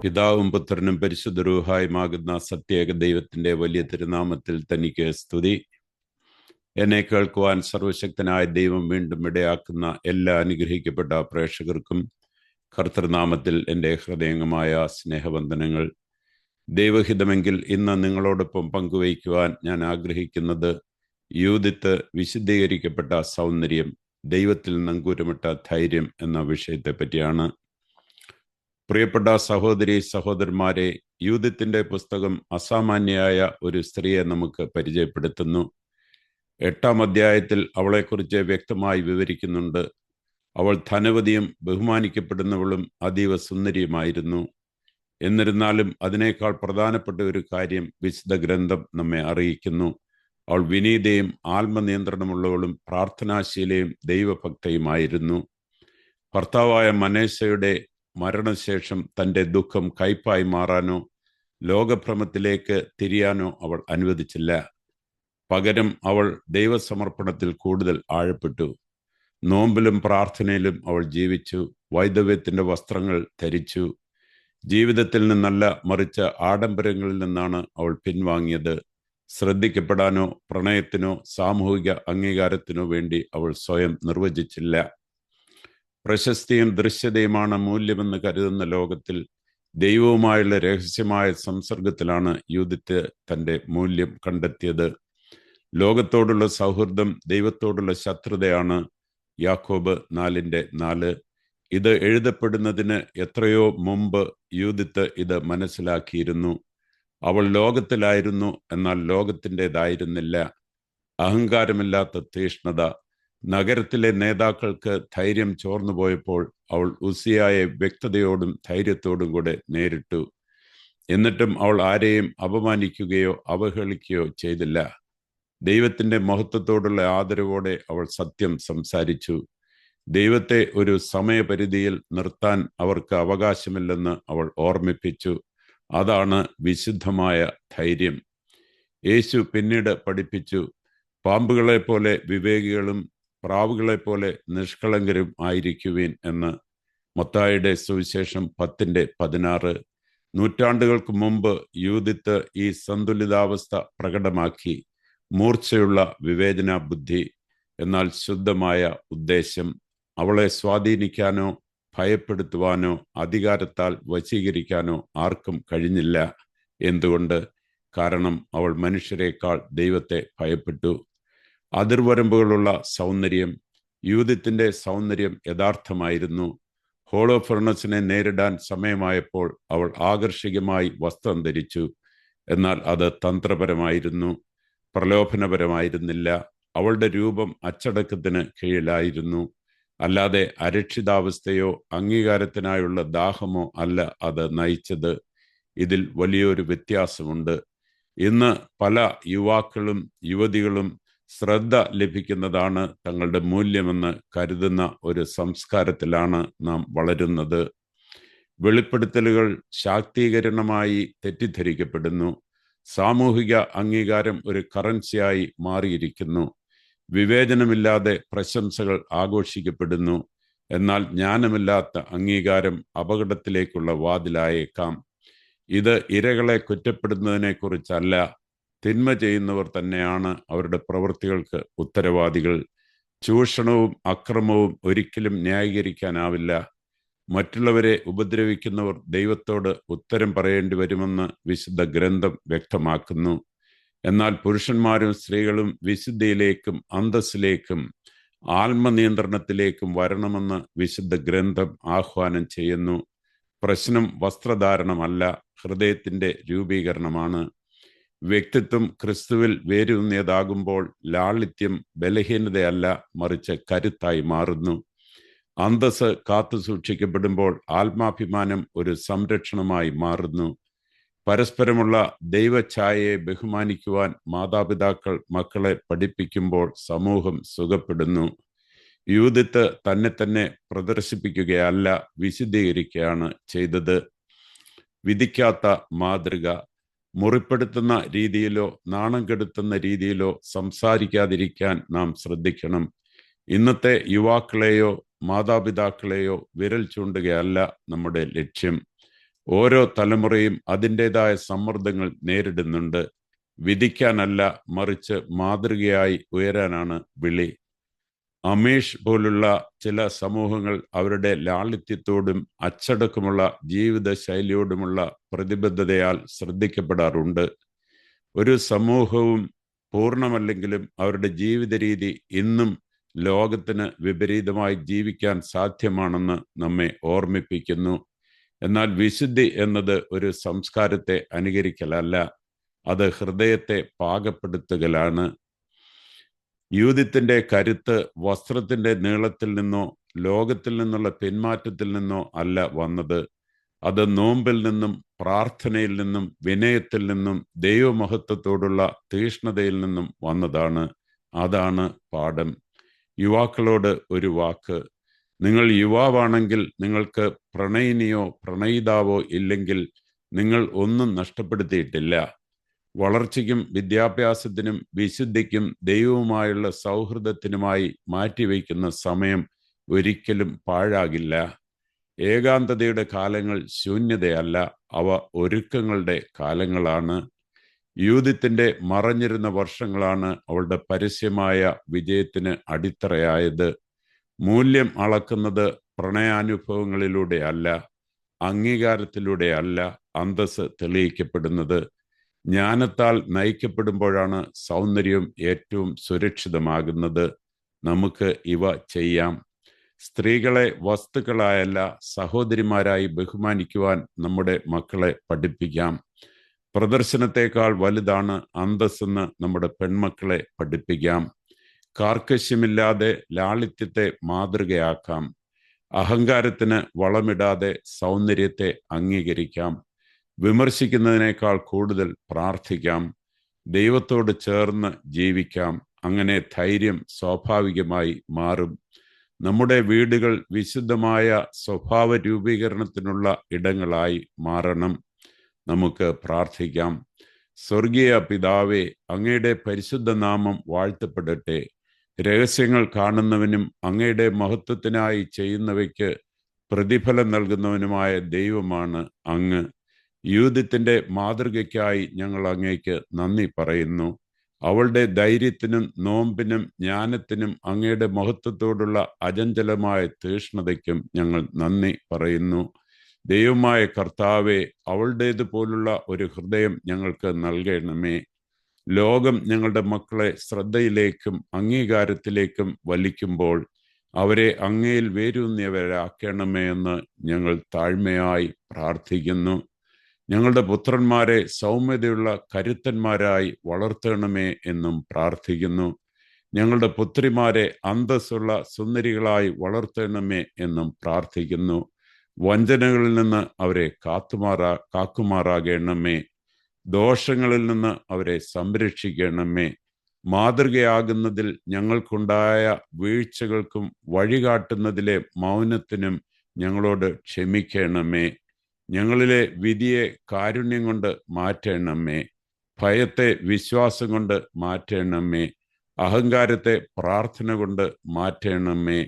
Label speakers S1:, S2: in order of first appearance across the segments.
S1: പിതാവും പുത്രനും പരിശുദ്ധ റൂഹായുമാകുന്ന സത്യേക ദൈവത്തിന്റെ വലിയ തിരുനാമത്തിൽ തനിക്ക് സ്തുതി. എന്നെ കേൾക്കുവാൻ സർവശക്തനായ ദൈവം വീണ്ടും ഇടയാക്കുന്ന എല്ലാ അനുഗ്രഹിക്കപ്പെട്ട പ്രേക്ഷകർക്കും കർത്തൃനാമത്തിൽ എൻ്റെ ഹൃദയംഗമായ സ്നേഹവന്ദനങ്ങൾ. ദൈവഹിതമെങ്കിൽ ഇന്ന് നിങ്ങളോടൊപ്പം പങ്കുവയ്ക്കുവാൻ ഞാൻ ആഗ്രഹിക്കുന്നത് യൂദിത്ത് വിശുദ്ധീകരിക്കപ്പെട്ട സൗന്ദര്യം, ദൈവത്തിൽ നങ്കൂരമിട്ട ധൈര്യം എന്ന വിഷയത്തെ പറ്റിയാണ്. പ്രിയപ്പെട്ട സഹോദരി സഹോദരന്മാരെ, യൂദിത്തിന്റെ പുസ്തകം അസാമാന്യയായ ഒരു സ്ത്രീയെ നമുക്ക് പരിചയപ്പെടുത്തുന്നു. 8-ാം അധ്യായത്തിൽ അവളെക്കുറിച്ച് വ്യക്തമായി വിവരിക്കുന്നുണ്ട്. അവൾ ധനവതിയും ബഹുമാനിക്കപ്പെടുന്നവളും അതീവ സുന്ദരിയുമായിരുന്നു. എന്നിരുന്നാലും അതിനേക്കാൾ പ്രധാനപ്പെട്ട ഒരു കാര്യം വിശുദ്ധ ഗ്രന്ഥം നമ്മെ അറിയിക്കുന്നു. അവൾ വിനീതയും ആത്മനിയന്ത്രണമുള്ളവളും പ്രാർത്ഥനാശീലയും ദൈവഭക്തയുമായിരുന്നു. ഭർത്താവായ മനേശയുടെ മരണശേഷം തൻ്റെ ദുഃഖം കയ്പായി മാറാനോ ലോകഭ്രമത്തിലേക്ക് തിരിയാനോ അവൾ അനുവദിച്ചില്ല. പകരം അവൾ ദൈവസമർപ്പണത്തിൽ കൂടുതൽ ആഴപ്പെട്ടു. നോമ്പിലും പ്രാർത്ഥനയിലും അവൾ ജീവിച്ചു. വൈദവ്യത്തിൻ്റെ വസ്ത്രങ്ങൾ ധരിച്ചു. ജീവിതത്തിൽ നിന്നല്ല, മറിച്ച് ആഡംബരങ്ങളിൽ നിന്നാണ് അവൾ പിൻവാങ്ങിയത്. ശ്രദ്ധിക്കപ്പെടാനോ പ്രണയത്തിനോ സാമൂഹിക അംഗീകാരത്തിനോ വേണ്ടി അവൾ സ്വയം നിർവചിച്ചില്ല. പ്രശസ്തിയും ദൃശ്യതയുമാണ് മൂല്യമെന്ന് കരുതുന്ന ലോകത്തിൽ ദൈവവുമായുള്ള രഹസ്യമായ സംസർഗത്തിലാണ് യൂദിത്ത് തൻ്റെ മൂല്യം കണ്ടെത്തിയത്. ലോകത്തോടുള്ള സൗഹൃദം ദൈവത്തോടുള്ള ശത്രുതയാണ്. യാക്കോബ് 4:4. ഇത് എഴുതപ്പെടുന്നതിന് എത്രയോ മുമ്പ് യൂദിത്ത് ഇത് മനസ്സിലാക്കിയിരുന്നു. അവൾ ലോകത്തിലായിരുന്നു, എന്നാൽ ലോകത്തിൻ്റെതായിരുന്നില്ല. അഹങ്കാരമില്ലാത്ത തീഷ്ണത. നഗരത്തിലെ നേതാക്കൾക്ക് ധൈര്യം ചോർന്നുപോയപ്പോൾ അവൾ ഉസിയായെ വ്യക്തതയോടും ധൈര്യത്തോടും കൂടെ നേരിട്ടു. എന്നിട്ടും അവൾ ആരെയും അപമാനിക്കുകയോ അവഹേളിക്കുകയോ ചെയ്തില്ല. ദൈവത്തിൻ്റെ മഹത്വത്തോടുള്ള ആദരവോടെ അവൾ സത്യം സംസാരിച്ചു. ദൈവത്തെ ഒരു സമയപരിധിയിൽ നിർത്താൻ അവർക്ക് അവകാശമില്ലെന്ന് അവൾ ഓർമ്മിപ്പിച്ചു. അതാണ് വിശുദ്ധമായ ധൈര്യം. യേശു പിന്നീട് പഠിപ്പിച്ചു, പാമ്പുകളെപ്പോലെ വിവേകികളും പ്രാവുകളെപ്പോലെ നിഷ്കളങ്കരും ആയിരിക്കുവിൻ എന്ന്. മത്തായിയുടെ സുവിശേഷം 10:16. നൂറ്റാണ്ടുകൾക്ക് മുമ്പ് യൂദിത്ത് ഈ സന്തുലിതാവസ്ഥ പ്രകടമാക്കി. മൂർച്ചയുള്ള വിവേചന ബുദ്ധി, എന്നാൽ ശുദ്ധമായ ഉദ്ദേശം. അവളെ സ്വാധീനിക്കാനോ ഭയപ്പെടുത്തുവാനോ അധികാരത്താൽ വശീകരിക്കാനോ ആർക്കും കഴിഞ്ഞില്ല. എന്തുകൊണ്ട്? കാരണം അവൾ മനുഷ്യരെക്കാൾ ദൈവത്തെ ഭയപ്പെട്ടു. അതിർവരമ്പുകളുള്ള സൗന്ദര്യം. യൂദിത്തിന്റെ സൗന്ദര്യം യഥാർത്ഥമായിരുന്നു. ഹോളോഫെർണസിനെ നേരിടാൻ സമയമായപ്പോൾ അവൾ ആകർഷകമായി വസ്ത്രം ധരിച്ചു. എന്നാൽ അത് തന്ത്രപരമായിരുന്നു, പ്രലോഭനപരമായിരുന്നില്ല. അവളുടെ രൂപം അച്ചടക്കത്തിന് കീഴിലായിരുന്നു, അല്ലാതെ അരക്ഷിതാവസ്ഥയോ അംഗീകാരത്തിനായുള്ള ദാഹമോ അല്ല അത് നയിച്ചത്. ഇതിൽ വലിയൊരു വ്യത്യാസമുണ്ട്. ഇന്ന് പല യുവാക്കളും യുവതികളും ശ്രദ്ധ ലഭിക്കുന്നതാണ് തങ്ങളുടെ മൂല്യമെന്ന് കരുതുന്ന ഒരു സംസ്കാരത്തിലാണ് നാം വളരുന്നത്. വെളിപ്പെടുത്തലുകൾ ശാക്തീകരണമായി തെറ്റിദ്ധരിക്കപ്പെടുന്നു. സാമൂഹിക അംഗീകാരം ഒരു കറൻസിയായി മാറിയിരിക്കുന്നു. വിവേചനമില്ലാതെ പ്രശംസകൾ ആഘോഷിക്കപ്പെടുന്നു. എന്നാൽ ജ്ഞാനമില്ലാത്ത അംഗീകാരം അപകടത്തിലേക്കുള്ള വാതിലായേക്കാം. ഇത് ഇരകളെ കുറ്റപ്പെടുന്നതിനെക്കുറിച്ചല്ല, തിന്മ ചെയ്യുന്നവർ തന്നെയാണ് അവരുടെ പ്രവൃത്തികൾക്ക് ഉത്തരവാദികൾ. ചൂഷണവും അക്രമവും ഒരിക്കലും ന്യായീകരിക്കാനാവില്ല. മറ്റുള്ളവരെ ഉപദ്രവിക്കുന്നവർ ദൈവത്തോട് ഉത്തരം പറയേണ്ടി വരുമെന്ന് വിശുദ്ധ ഗ്രന്ഥം വ്യക്തമാക്കുന്നു. എന്നാൽ പുരുഷന്മാരും സ്ത്രീകളും വിശുദ്ധിയിലേക്കും അന്തസ്സിലേക്കും ആത്മനിയന്ത്രണത്തിലേക്കും വരണമെന്ന് വിശുദ്ധ ഗ്രന്ഥം ആഹ്വാനം ചെയ്യുന്നു. പ്രശ്നം വസ്ത്രധാരണമല്ല, ഹൃദയത്തിൻ്റെ രൂപീകരണമാണ്. വ്യക്തിത്വം ക്രിസ്തുവിൽ വേരൂന്നിയതാകുമ്പോൾ ലാളിത്യം ബലഹീനതയല്ല, മറിച്ച് കരുത്തായി മാറുന്നു. അന്തസ് കാത്തു സൂക്ഷിക്കപ്പെടുമ്പോൾ ആത്മാഭിമാനം ഒരു സംരക്ഷണമായി മാറുന്നു. പരസ്പരമുള്ള ദൈവഛായയെ ബഹുമാനിക്കുവാൻ മാതാപിതാക്കൾ മക്കളെ പഠിപ്പിക്കുമ്പോൾ സമൂഹം സുഖപ്പെടുന്നു. യൂദിത്ത് തന്നെ പ്രദർശിപ്പിക്കുകയല്ല, വിശുദ്ധീകരിക്കുകയാണ് ചെയ്തത്. വിധിക്കാത്ത മാതൃക. മുറിപ്പെടുത്തുന്ന രീതിയിലോ നാണം കെടുത്തുന്ന രീതിയിലോ സംസാരിക്കാതിരിക്കാൻ നാം ശ്രദ്ധിക്കണം. ഇന്നത്തെ യുവാക്കളെയോ മാതാപിതാക്കളെയോ വിരൽ ചൂണ്ടുകയല്ല നമ്മുടെ ലക്ഷ്യം. ഓരോ തലമുറയും അതിൻ്റെതായ സമ്മർദ്ദങ്ങൾ നേരിടുന്നുണ്ട്. വിധിക്കാനല്ല, മറിച്ച് മാതൃകയായി ഉയരാനാണ് വിളി. അമീഷ് പോലുള്ള ചില സമൂഹങ്ങൾ അവരുടെ ലാളിത്യത്തോടും അച്ചടക്കമുള്ള ജീവിത ശൈലിയോടുമുള്ള പ്രതിബദ്ധതയാൽ ശ്രദ്ധിക്കപ്പെടാറുണ്ട്. ഒരു സമൂഹവും പൂർണ്ണമല്ലെങ്കിലും അവരുടെ ജീവിത രീതി ഇന്നും ലോകത്തിന് വിപരീതമായി ജീവിക്കാൻ സാധ്യമാണെന്ന് നമ്മെ ഓർമ്മിപ്പിക്കുന്നു. എന്നാൽ വിശുദ്ധി എന്നത് ഒരു സംസ്കാരത്തെ അനുകരിക്കലല്ല, അത് ഹൃദയത്തെ പാകപ്പെടുത്തുകയാണ്. യൂഥത്തിന്റെ കരുത്ത് വസ്ത്രത്തിന്റെ നീളത്തിൽ നിന്നോ ലോകത്തിൽ നിന്നുള്ള പിന്മാറ്റത്തിൽ നിന്നോ അല്ല വന്നത്. അത് നോമ്പിൽ നിന്നും പ്രാർത്ഥനയിൽ നിന്നും വിനയത്തിൽ നിന്നും ദൈവമഹത്വത്തോടുള്ള തീഷ്ണതയിൽ നിന്നും വന്നതാണ്. അതാണ് പാഠം. യുവാക്കളോട് ഒരു വാക്ക്: നിങ്ങൾ യുവാവാണെങ്കിൽ നിങ്ങൾക്ക് പ്രണയിനിയോ പ്രണയിതാവോ ഇല്ലെങ്കിൽ നിങ്ങൾ ഒന്നും നഷ്ടപ്പെടുത്തിയിട്ടില്ല. വളർച്ചയ്ക്കും വിദ്യാഭ്യാസത്തിനും വിശുദ്ധിക്കും ദൈവവുമായുള്ള സൗഹൃദത്തിനുമായി മാറ്റിവെക്കുന്ന സമയം ഒരിക്കലും പാഴാകില്ല. ഏകാന്തതയുടെ കാലങ്ങൾ ശൂന്യതയല്ല, അവ ഒരുക്കങ്ങളുടെ കാലങ്ങളാണ്. യൂഥത്തിന്റെ മറഞ്ഞിരുന്ന വർഷങ്ങളാണ് അവളുടെ പരസ്യമായ വിജയത്തിന് അടിത്തറയായത്. മൂല്യം അളക്കുന്നത് പ്രണയാനുഭവങ്ങളിലൂടെയല്ല, അംഗീകാരത്തിലൂടെയല്ല അന്തസ്സ് തെളിയിക്കപ്പെടുന്നത്. ജ്ഞാനത്താൽ നയിക്കപ്പെടുമ്പോഴാണ് സൗന്ദര്യം ഏറ്റവും സുരക്ഷിതമാകുന്നത്. നമുക്ക് ഇവ ചെയ്യാം. സ്ത്രീകളെ വസ്തുക്കളായല്ല, സഹോദരിമാരായി ബഹുമാനിക്കുവാൻ നമ്മുടെ മക്കളെ പഠിപ്പിക്കാം. പ്രദർശനത്തെക്കാൾ വലുതാണ് അന്തസ്സെന്ന് നമ്മുടെ പെൺമക്കളെ പഠിപ്പിക്കാം. കാർക്കശ്യമില്ലാതെ ലാളിത്യത്തെ മാതൃകയാക്കാം. അഹങ്കാരത്തിന് വളമിടാതെ സൗന്ദര്യത്തെ അംഗീകരിക്കാം. വിമർശിക്കുന്നതിനേക്കാൾ കൂടുതൽ പ്രാർത്ഥിക്കാം. ദൈവത്തോട് ചേർന്ന് ജീവിക്കാം. അങ്ങനെ ധൈര്യം സ്വാഭാവികമായി മാറും. നമ്മുടെ വീടുകൾ വിശുദ്ധമായ സ്വഭാവ രൂപീകരണത്തിനുള്ള ഇടങ്ങളായി മാറണം. നമുക്ക് പ്രാർത്ഥിക്കാം. സ്വർഗീയ പിതാവേ, അങ്ങയുടെ പരിശുദ്ധ നാമം വാഴ്ത്തപ്പെടട്ടെ. രഹസ്യങ്ങൾ കാണുന്നവനും അങ്ങയുടെ മഹത്വത്തിനായി ചെയ്യുന്നവയ്ക്ക് പ്രതിഫലം നൽകുന്നവനുമായ ദൈവമാണ് അങ്ങ്. യൂഥത്തിന്റെ മാതൃകയ്ക്കായി ഞങ്ങൾ അങ്ങേക്ക് നന്ദി പറയുന്നു. അവളുടെ ധൈര്യത്തിനും നോമ്പിനും ജ്ഞാനത്തിനും അങ്ങയുടെ മഹത്വത്തോടുള്ള അചഞ്ചലമായ തീഷ്ണതയ്ക്കും ഞങ്ങൾ നന്ദി പറയുന്നു. ദൈവമായ കർത്താവെ, അവളുടേതുപോലുള്ള ഒരു ഹൃദയം ഞങ്ങൾക്ക് നൽകണമേ. ലോകം ഞങ്ങളുടെ മക്കളെ ശ്രദ്ധയിലേക്കും അംഗീകാരത്തിലേക്കും വലിക്കുമ്പോൾ അവരെ അങ്ങയിൽ വേരൂന്നിയവരാക്കണമേ എന്ന് ഞങ്ങൾ താഴ്മയായി പ്രാർത്ഥിക്കുന്നു. ഞങ്ങളുടെ പുത്രന്മാരെ സൗമ്യതയുള്ള കരുത്തന്മാരായി വളർത്തണമേ എന്നും പ്രാർത്ഥിക്കുന്നു. ഞങ്ങളുടെ പുത്രിമാരെ അന്തസ്സുള്ള സുന്ദരികളായി വളർത്തണമേ എന്നും പ്രാർത്ഥിക്കുന്നു. വഞ്ചനകളിൽ നിന്ന് അവരെ കാക്കുമാറാകണമേ. ദോഷങ്ങളിൽ നിന്ന് അവരെ സംരക്ഷിക്കണമേ. മാതൃകയാകുന്നതിൽ ഞങ്ങൾക്കുണ്ടായ വീഴ്ചകൾക്കും വഴികാട്ടുന്നതിലെ മൗനത്തിനും ഞങ്ങളോട് ക്ഷമിക്കണമേ. ഞങ്ങളിലെ വിധിയെ കാരുണ്യം കൊണ്ട് മാറ്റണമേ. ഭയത്തെ വിശ്വാസം കൊണ്ട് മാറ്റണമേ. അഹങ്കാരത്തെ പ്രാർത്ഥന കൊണ്ട് മാറ്റണമേ.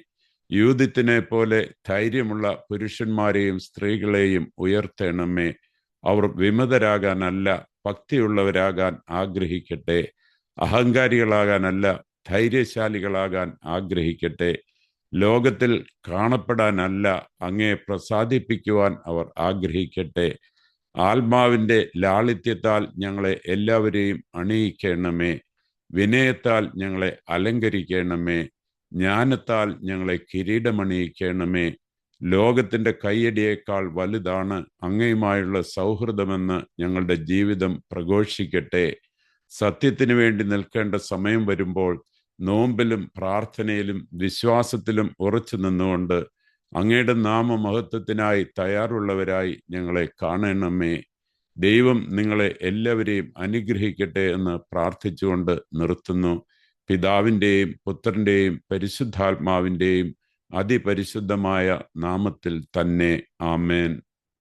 S1: യൂഥത്തിനെ പോലെ ധൈര്യമുള്ള പുരുഷന്മാരെയും സ്ത്രീകളെയും ഉയർത്തണമേ. അവർ വിമതരാകാനല്ല, ഭക്തിയുള്ളവരാകാൻ ആഗ്രഹിക്കട്ടെ. അഹങ്കാരികളാകാനല്ല, ധൈര്യശാലികളാകാൻ ആഗ്രഹിക്കട്ടെ. ലോകത്തിൽ കാണപ്പെടാനല്ല, അങ്ങയെ പ്രസാദിപ്പിക്കുവാൻ അവർ ആഗ്രഹിക്കട്ടെ. ആത്മാവിൻ്റെ ലാളിത്യത്താൽ ഞങ്ങളെ എല്ലാവരെയും അണിയിക്കണമേ. വിനയത്താൽ ഞങ്ങളെ അലങ്കരിക്കണമേ. ജ്ഞാനത്താൽ ഞങ്ങളെ കിരീടമണിയിക്കണമേ. ലോകത്തിൻ്റെ കയ്യടിയേക്കാൾ വലുതാണ് അങ്ങയുമായുള്ള സൗഹൃദമെന്ന് ഞങ്ങളുടെ ജീവിതം പ്രഘോഷിക്കട്ടെ. സത്യത്തിനു വേണ്ടി നിൽക്കേണ്ട സമയം വരുമ്പോൾ നോമ്പിലും പ്രാർത്ഥനയിലും വിശ്വാസത്തിലും ഉറച്ചു നിന്നുകൊണ്ട് അങ്ങയുടെ നാമമഹത്വത്തിനായി തയ്യാറുള്ളവരായി ഞങ്ങളെ കാണണമേ. ദൈവം നിങ്ങളെ എല്ലാവരെയും അനുഗ്രഹിക്കട്ടെ എന്ന് പ്രാർത്ഥിച്ചുകൊണ്ട് നിർത്തുന്നു. പിതാവിൻ്റെയും പുത്രൻ്റെയും പരിശുദ്ധാത്മാവിൻ്റെയും അതിപരിശുദ്ധമായ നാമത്തിൽ തന്നെ. ആമേൻ.